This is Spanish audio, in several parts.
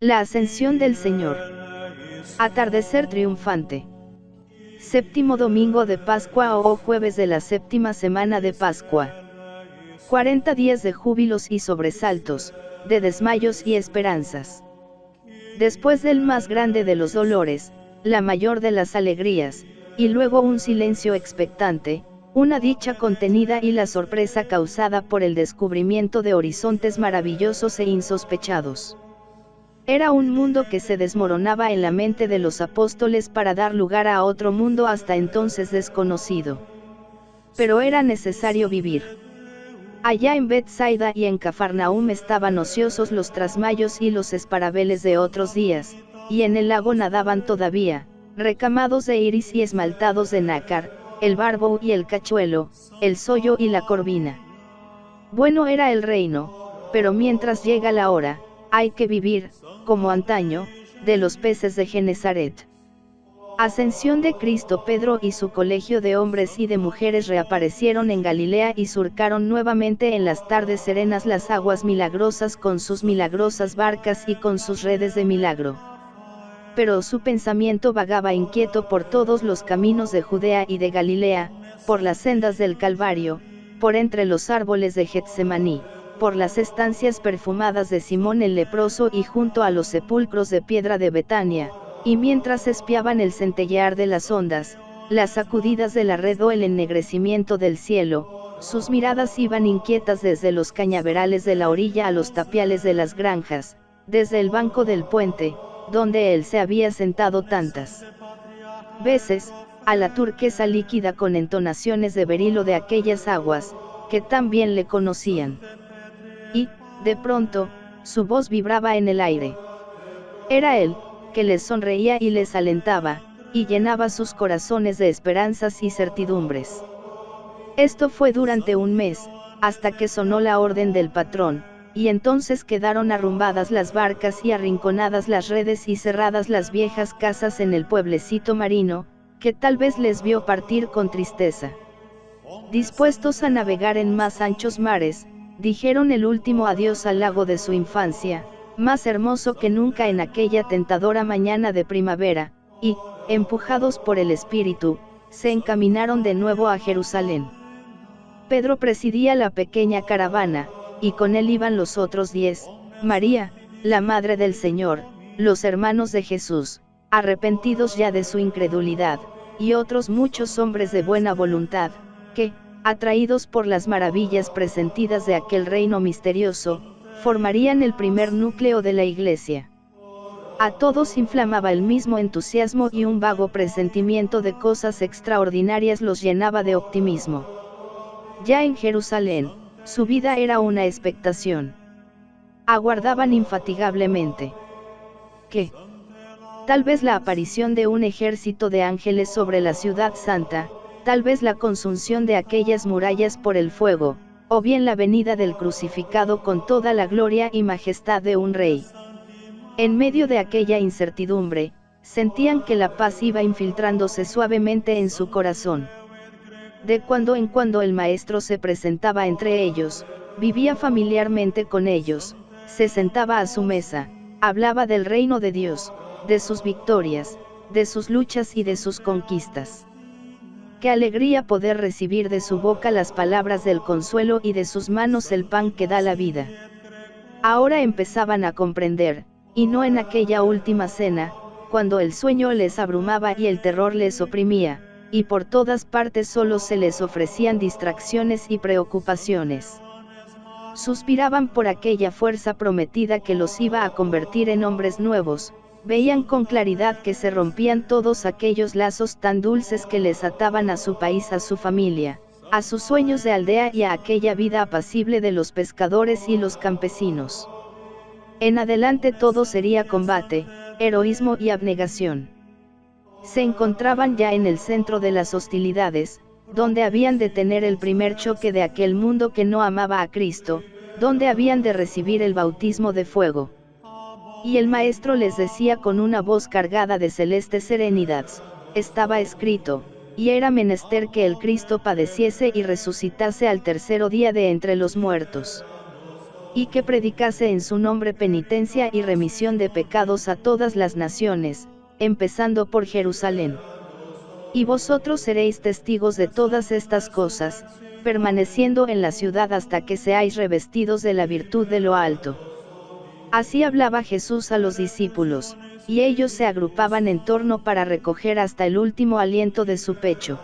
La ascensión del Señor. Atardecer triunfante. Séptimo domingo de Pascua o jueves de la séptima semana de Pascua. 40 días de júbilos y sobresaltos, de desmayos y esperanzas. Después del más grande de los dolores, la mayor de las alegrías, y luego un silencio expectante, una dicha contenida y la sorpresa causada por el descubrimiento de horizontes maravillosos e insospechados. Era un mundo que se desmoronaba en la mente de los apóstoles para dar lugar a otro mundo hasta entonces desconocido. Pero era necesario vivir. Allá en Bethsaida y en Cafarnaúm estaban ociosos los trasmayos y los esparabeles de otros días, y en el lago nadaban todavía, recamados de iris y esmaltados de nácar, el barbo y el cachuelo, el sollo y la corvina. Bueno era el reino, pero mientras llega la hora, hay que vivir, como antaño, de los peces de Genezaret. Ascensión de Cristo. Pedro y su colegio de hombres y de mujeres reaparecieron en Galilea y surcaron nuevamente en las tardes serenas las aguas milagrosas con sus milagrosas barcas y con sus redes de milagro. Pero su pensamiento vagaba inquieto por todos los caminos de Judea y de Galilea, por las sendas del Calvario, por entre los árboles de Getsemaní, por las estancias perfumadas de Simón el leproso y junto a los sepulcros de piedra de Betania, y mientras espiaban el centellear de las ondas, las sacudidas de la red o el ennegrecimiento del cielo, sus miradas iban inquietas desde los cañaverales de la orilla a los tapiales de las granjas, desde el banco del puente, donde él se había sentado tantas veces, a la turquesa líquida con entonaciones de berilo de aquellas aguas, que tan bien le conocían. Y, de pronto, su voz vibraba en el aire. Era él, que les sonreía y les alentaba, y llenaba sus corazones de esperanzas y certidumbres. Esto fue durante un mes, hasta que sonó la orden del patrón, y entonces quedaron arrumbadas las barcas y arrinconadas las redes y cerradas las viejas casas en el pueblecito marino, que tal vez les vio partir con tristeza. Dispuestos a navegar en más anchos mares, dijeron el último adiós al lago de su infancia, más hermoso que nunca en aquella tentadora mañana de primavera, y, empujados por el espíritu, se encaminaron de nuevo a Jerusalén. Pedro presidía la pequeña caravana, y con él iban los otros 10, María, la Madre del Señor, los hermanos de Jesús, arrepentidos ya de su incredulidad, y otros muchos hombres de buena voluntad, que, atraídos por las maravillas presentidas de aquel reino misterioso, formarían el primer núcleo de la Iglesia. A todos inflamaba el mismo entusiasmo y un vago presentimiento de cosas extraordinarias los llenaba de optimismo. Ya en Jerusalén, su vida era una expectación. Aguardaban infatigablemente. ¿Qué? Tal vez la aparición de un ejército de ángeles sobre la ciudad santa, tal vez la consunción de aquellas murallas por el fuego, o bien la venida del crucificado con toda la gloria y majestad de un rey. En medio de aquella incertidumbre, sentían que la paz iba infiltrándose suavemente en su corazón. De cuando en cuando el maestro se presentaba entre ellos, vivía familiarmente con ellos, se sentaba a su mesa, hablaba del reino de Dios, de sus victorias, de sus luchas y de sus conquistas. Qué alegría poder recibir de su boca las palabras del consuelo y de sus manos el pan que da la vida. Ahora empezaban a comprender, y no en aquella última cena, cuando el sueño les abrumaba y el terror les oprimía, y por todas partes solo se les ofrecían distracciones y preocupaciones. Suspiraban por aquella fuerza prometida que los iba a convertir en hombres nuevos, veían con claridad que se rompían todos aquellos lazos tan dulces que les ataban a su país, a su familia, a sus sueños de aldea y a aquella vida apacible de los pescadores y los campesinos. En adelante todo sería combate, heroísmo y abnegación. Se encontraban ya en el centro de las hostilidades, donde habían de tener el primer choque de aquel mundo que no amaba a Cristo, donde habían de recibir el bautismo de fuego. Y el maestro les decía con una voz cargada de celeste serenidad: estaba escrito, y era menester que el Cristo padeciese y resucitase al tercero día de entre los muertos. y que predicase en su nombre penitencia y remisión de pecados a todas las naciones, empezando por Jerusalén. Y vosotros seréis testigos de todas estas cosas, permaneciendo en la ciudad hasta que seáis revestidos de la virtud de lo alto. Así hablaba Jesús a los discípulos, y ellos se agrupaban en torno para recoger hasta el último aliento de su pecho.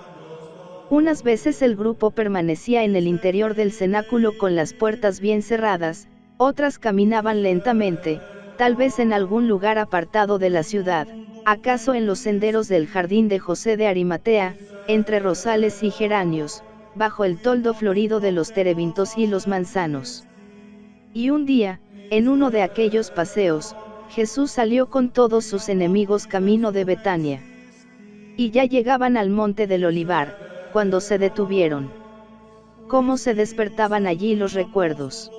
Unas veces el grupo permanecía en el interior del cenáculo con las puertas bien cerradas, otras caminaban lentamente, tal vez en algún lugar apartado de la ciudad, acaso en los senderos del jardín de José de Arimatea, entre rosales y geranios, bajo el toldo florido de los terebintos y los manzanos. Y un día, en uno de aquellos paseos, Jesús salió con todos sus enemigos camino de Betania. Y ya llegaban al monte del Olivar, cuando se detuvieron. Cómo se despertaban allí los recuerdos.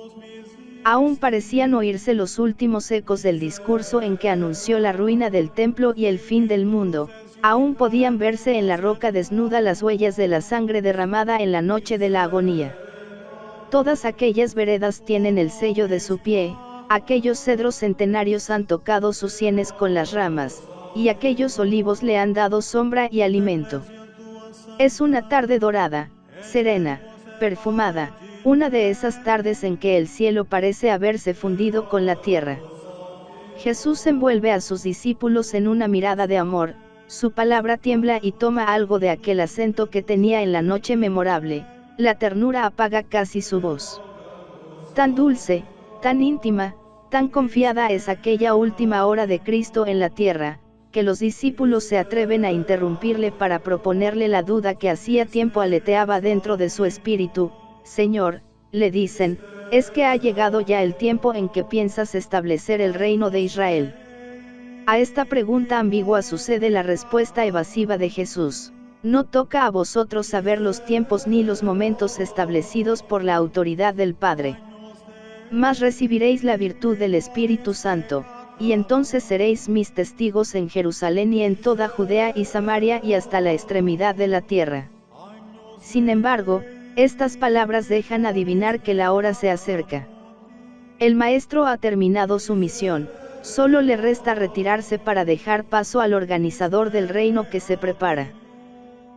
Aún parecían oírse los últimos ecos del discurso en que anunció la ruina del templo y el fin del mundo, aún podían verse en la roca desnuda las huellas de la sangre derramada en la noche de la agonía. Todas aquellas veredas tienen el sello de su pie, aquellos cedros centenarios han tocado sus sienes con las ramas, y aquellos olivos le han dado sombra y alimento. Es una tarde dorada, serena, perfumada, una de esas tardes en que el cielo parece haberse fundido con la tierra. Jesús envuelve a sus discípulos en una mirada de amor, su palabra tiembla y toma algo de aquel acento que tenía en la noche memorable, la ternura apaga casi su voz. Tan dulce, tan íntima, tan confiada es aquella última hora de Cristo en la tierra, que los discípulos se atreven a interrumpirle para proponerle la duda que hacía tiempo aleteaba dentro de su espíritu. Señor, le dicen, ¿es que ha llegado ya el tiempo en que piensas establecer el reino de Israel? A esta pregunta ambigua sucede la respuesta evasiva de Jesús: no toca a vosotros saber los tiempos ni los momentos establecidos por la autoridad del Padre. Mas recibiréis la virtud del Espíritu Santo, y entonces seréis mis testigos en Jerusalén y en toda Judea y Samaria y hasta la extremidad de la tierra. Sin embargo, estas palabras dejan adivinar que la hora se acerca. El Maestro ha terminado su misión, solo le resta retirarse para dejar paso al organizador del reino que se prepara.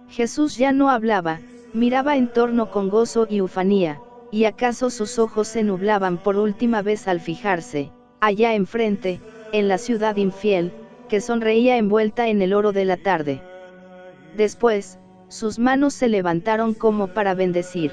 Jesús ya no hablaba, miraba en torno con gozo y ufanía, y acaso sus ojos se nublaban por última vez al fijarse, allá enfrente, en la ciudad infiel, que sonreía envuelta en el oro de la tarde. Después, sus manos se levantaron como para bendecir.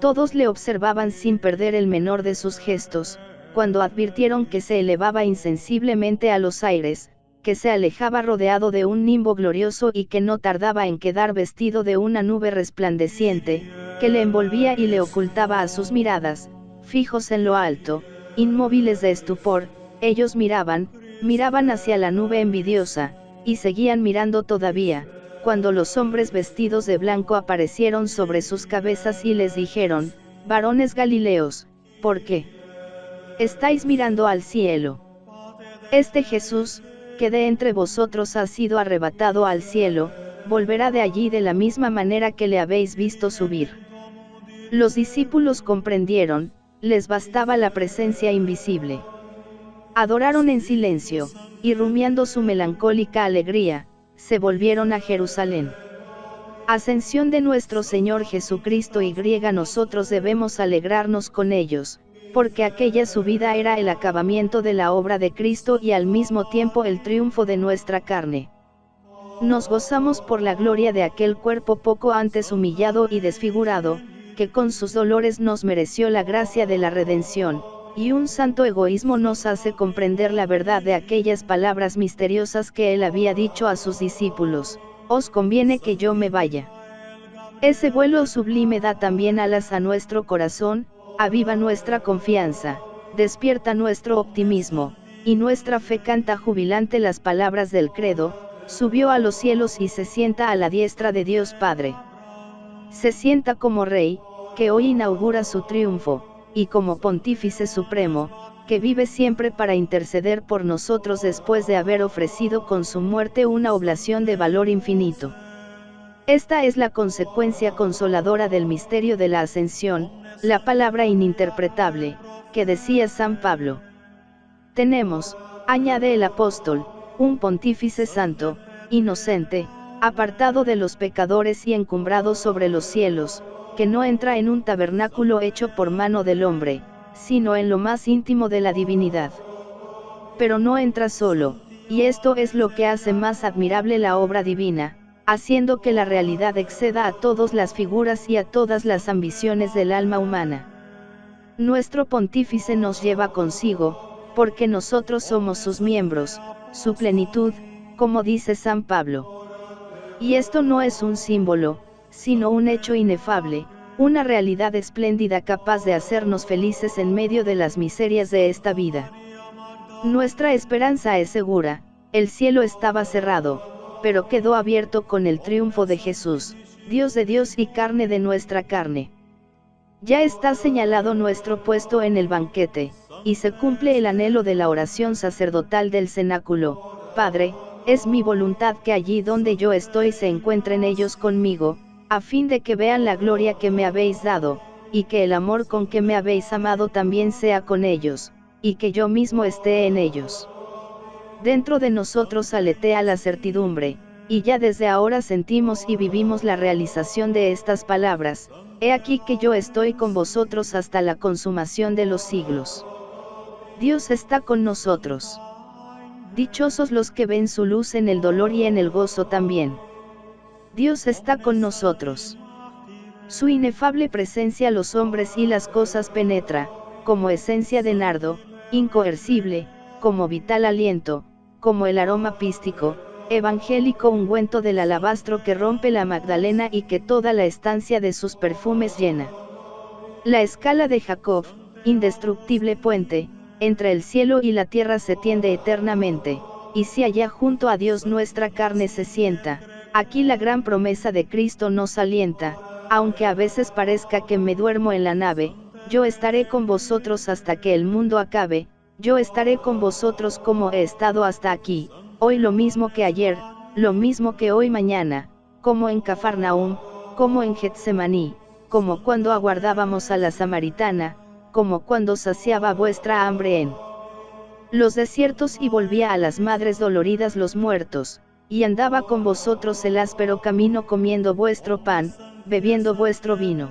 Todos le observaban sin perder el menor de sus gestos, cuando advirtieron que se elevaba insensiblemente a los aires, que se alejaba rodeado de un nimbo glorioso y que no tardaba en quedar vestido de una nube resplandeciente, que le envolvía y le ocultaba a sus miradas, fijos en lo alto, inmóviles de estupor. Ellos miraban hacia la nube envidiosa, y seguían mirando todavía, cuando los hombres vestidos de blanco aparecieron sobre sus cabezas y les dijeron: varones Galileos, ¿por qué estáis mirando al cielo? Este Jesús, que de entre vosotros ha sido arrebatado al cielo, volverá de allí de la misma manera que le habéis visto subir. Los discípulos comprendieron, les bastaba la presencia invisible. Adoraron en silencio, y rumiando su melancólica alegría, se volvieron a Jerusalén. Ascensión de nuestro Señor Jesucristo y nosotros debemos alegrarnos con ellos, porque aquella subida era el acabamiento de la obra de Cristo y al mismo tiempo el triunfo de nuestra carne. Nos gozamos por la gloria de aquel cuerpo poco antes humillado y desfigurado, que con sus dolores nos mereció la gracia de la redención, y un santo egoísmo nos hace comprender la verdad de aquellas palabras misteriosas que él había dicho a sus discípulos: os conviene que yo me vaya. Ese vuelo sublime da también alas a nuestro corazón, aviva nuestra confianza, despierta nuestro optimismo, y nuestra fe canta jubilante las palabras del credo: subió a los cielos y se sienta a la diestra de Dios Padre. Se sienta como Rey, que hoy inaugura su triunfo, y como Pontífice Supremo, que vive siempre para interceder por nosotros después de haber ofrecido con su muerte una oblación de valor infinito. Esta es la consecuencia consoladora del misterio de la Ascensión, la palabra ininterpretable, que decía San Pablo. Tenemos, añade el apóstol, un pontífice santo, inocente, apartado de los pecadores y encumbrado sobre los cielos, que no entra en un tabernáculo hecho por mano del hombre, sino en lo más íntimo de la divinidad. Pero no entra solo, y esto es lo que hace más admirable la obra divina, haciendo que la realidad exceda a todas las figuras y a todas las ambiciones del alma humana. Nuestro pontífice nos lleva consigo, porque nosotros somos sus miembros, su plenitud, como dice San Pablo. Y esto no es un símbolo, sino un hecho inefable, una realidad espléndida capaz de hacernos felices en medio de las miserias de esta vida. Nuestra esperanza es segura, el cielo estaba cerrado, pero quedó abierto con el triunfo de Jesús, Dios de Dios y carne de nuestra carne. Ya está señalado nuestro puesto en el banquete, y se cumple el anhelo de la oración sacerdotal del cenáculo: Padre, es mi voluntad que allí donde yo estoy se encuentren ellos conmigo, a fin de que vean la gloria que me habéis dado, y que el amor con que me habéis amado también sea con ellos, y que yo mismo esté en ellos. Dentro de nosotros aletea la certidumbre, y ya desde ahora sentimos y vivimos la realización de estas palabras: he aquí que yo estoy con vosotros hasta la consumación de los siglos. Dios está con nosotros. Dichosos los que ven su luz en el dolor y en el gozo también. Dios está con nosotros. Su inefable presencia los hombres y las cosas penetra, como esencia de nardo, incoercible, como vital aliento, como el aroma pístico, evangélico ungüento del alabastro que rompe la Magdalena y que toda la estancia de sus perfumes llena. La escala de Jacob, indestructible puente, entre el cielo y la tierra se tiende eternamente, y si allá junto a Dios nuestra carne se sienta, aquí la gran promesa de Cristo nos alienta: aunque a veces parezca que me duermo en la nave, yo estaré con vosotros hasta que el mundo acabe, yo estaré con vosotros como he estado hasta aquí, hoy lo mismo que ayer, lo mismo que hoy mañana, como en Cafarnaúm, como en Getsemaní, como cuando aguardábamos a la samaritana, como cuando saciaba vuestra hambre en los desiertos y volvía a las madres doloridas los muertos, y andaba con vosotros el áspero camino comiendo vuestro pan, bebiendo vuestro vino.